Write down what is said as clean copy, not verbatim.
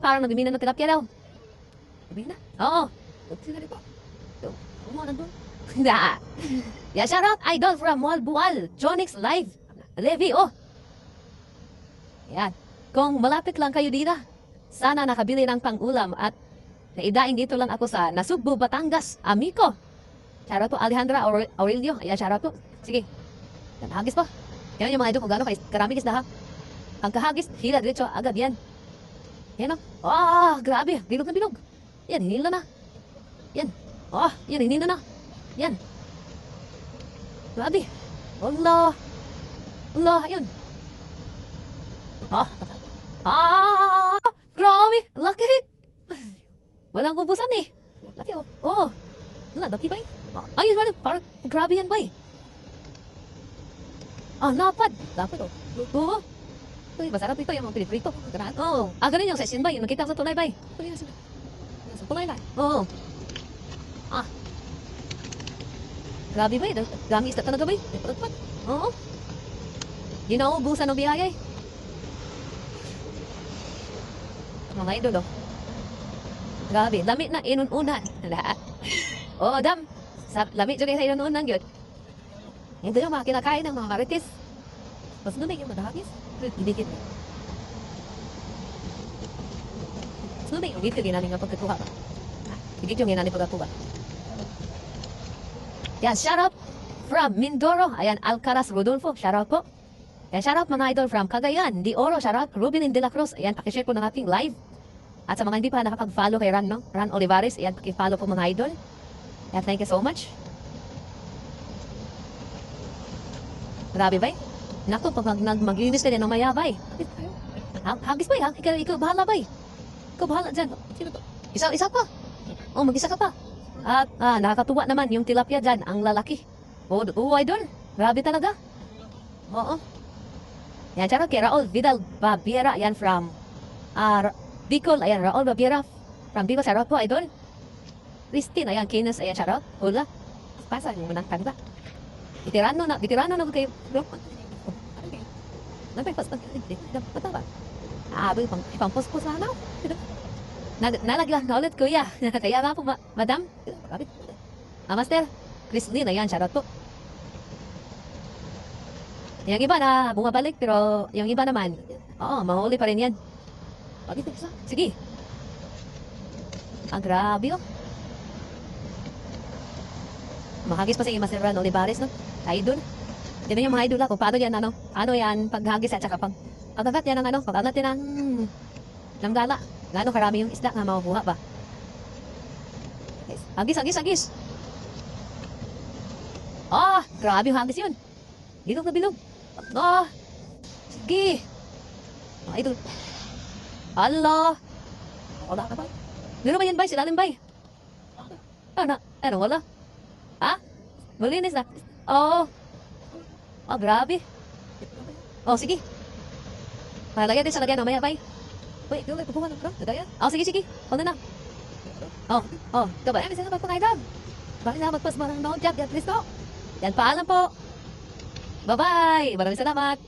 Parang nabimina ng tilapia daw. Nabimina? Oo. Sino rin po? Mo nandun. Yeah, shout out idol from Bual, Jonix Live. Levi, oh. Yan. Kung malapit lang kayo dito, sana nakabili ng pang-ulam at naidaing dito lang ako sa Nasugbu, Batangas, Amico. Shout out po Alejandra Aurelio. Ayan, shout out po. Sige. Yan, hagis po. Yan yung mga idol kung gano'n karami isda ha. Ang kahagis, hila diretso, agad yan. Yan o. Oh, grabe. Bilog na bilog. Yan, hinila na. Yan. Oh, yan, hinila na. Yan. Grabe. Allah. Allah, yun. Ah, grabe. Laki. Walang kubusan eh. Laki oh. Oh. Wala, dati ba eh? Ayun, parang grabe yan ba eh? Ah, napad. Napad oh. Oo. Uy, masarap ito yung mga piniprito. Oo. Ah, ganun yung session ba? Yung nakita ko sa tulay ba eh? Sa tulay lang. Oo. Ah. Grabe ba eh? Dami isda talaga ba eh? Oo. Di na ubusan ng biyaya eh. Mga idol oh. Grabe, lami na inununan. Oo, dam. Lami dyan sa inununan yun. Ito yung mga kinakain ng mga marites. Mas nunay yung madahagis. Idikit na. Mas nunay yung dito ginani nga pagkatuha ba? Idikit yung ginani pagkatuha. Yan, shout out from Mindoro. Ayan, Alcaraz Rodolfo. Shout out po. Ayan, shout out mga idol from Cagayan, De Oro. Shout out Ruben De La Cruz. Ayan, pakishare po ng ating live. At sa mga hindi pa nakapag-follow kay Ran, no? Ran Olivares. Ayan, pakifollow po mga idol. Ayan, thank you so much. Grabe ba? Naku, pag mag-inis ka din ng maya ba? Hagis ba? Ikaw bahala ba? Ikaw bahala dyan. Sino to? Isa pa. Oh, mag-isa ka pa. At nakakatuwa naman yung tilapia dyan, ang lalaki. Oh, idol. Grabe talaga. Oo. Yan, charot kay Raul Vidal Babiera. Yan from Bicol. Ayan, Raul Babiera from Bicol. Charot po, idol. Christine, ayan, Kinas. Ayan, charot. Hula. Pasa, yung munang kanta. Bitirano na kayo. Nagpagpas na. Pataba. Ipang-post-post na ano. Nalagyan na ulit, kuya. Kaya nga po, madam. Master, Christine, ayan, charot po. Yung iba na bumabalik, pero yung iba naman, oo, mahuli pa rin yan. Bakit isa? Sige. Ang grabe, oh. Mahagis pa si Master Ran Olivares, no? Idol. Yan yung mga idol ako. Paano yan, ano? Ano yan, paghagis at saka pag-agat yan ng ano, pag-agat yan ng gala. Gano'ng karami yung isda nga makukuha ba? Hagis. Ah, grabe yung hagis yun. Bilog na bilog. Ah, sige. Mga idol. Allah. Wala ka ba? Meron ba yan ba? Silalim ba? Ano, wala? Ha? Malinis na. Oo. Oh, grabe. Oh, sige. Lagyan din sa lagyan mamaya, bay. Wait, ito lang, pupungan ng lagyan. Oh, sige. Hold na. Oh. Ito ba? Bisa na magpangaydan. Bakit na magpas marang noon, Jack? At least, Yan, paalam po. Bye-bye. Maraming salamat.